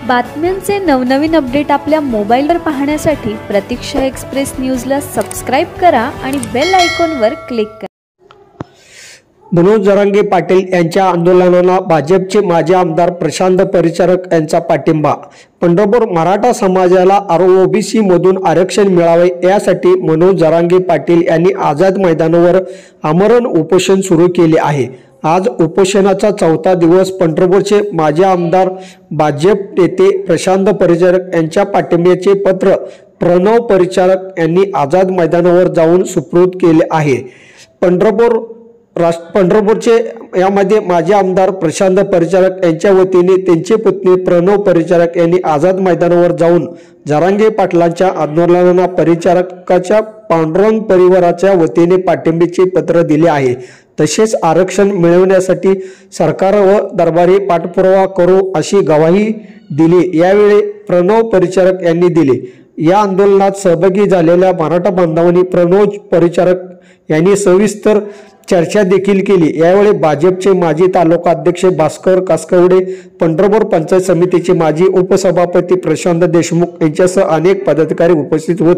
बातम्यांचे नवनवीन अपडेट आपल्या मोबाईलवर पाहण्यासाठी प्रतीक्षा एक्सप्रेस न्यूजला सबस्क्राइब करा आणि बेल आयकॉनवर क्लिक करा। मनोज जरांगे पाटील यांच्या आंदोलनाला भाजपचे माजी आमदार प्रशांत परिचारक यांचा पाठिंबा। पंढरपूर मराठा समाजाला ओबीसी मधून आरक्षण मिळावे यासाठी मनोज जरांगे पाटील यांनी आझाद मैदानावर आमरण उपोषण सुरू केले आहे। आज उपोषणाचा चौथा दिवस। पंढरपूरचे माजी आमदार भाजप नेते प्रशांत परिचारक यांच्या पाठिंब्याचे पत्र प्रणव परिचारक यांनी आझाद मैदानावर जाऊन सुपूर्द केले आहे। पंढरपूरचे यामध्ये माजी आमदार प्रशांत परिचारक यांच्या वतीने त्यांचे पत्नी प्रणव परिचारक यांनी आझाद मैदानावर जाऊन जरांगे पाटलांच्या आंदोलनाला परिचारकाच्या पांडुरंग परिवाराच्या वतीने पाठिंब्याचे पत्र दिले आहे। तसेच आरक्षण मिळवण्यासाठी सरकार व दरबारी पाठपुरावा करू अशी ग्वाही दिली। यावेळी प्रणव परिचारक यांनी दिले। या आंदोलनात सहभागी झालेल्या मराठा बांधवांनी प्रणव परिचारक यांनी सविस्तर चर्चा देखील केली। यावेळी भाजपचे माजी तालुका अध्यक्ष भास्कर कासकवडे, पंढरपूर पंचायत समितीचे माजी उपसभापती प्रशांत देशमुख यांच्यासह अनेक पदाधिकारी उपस्थित होते।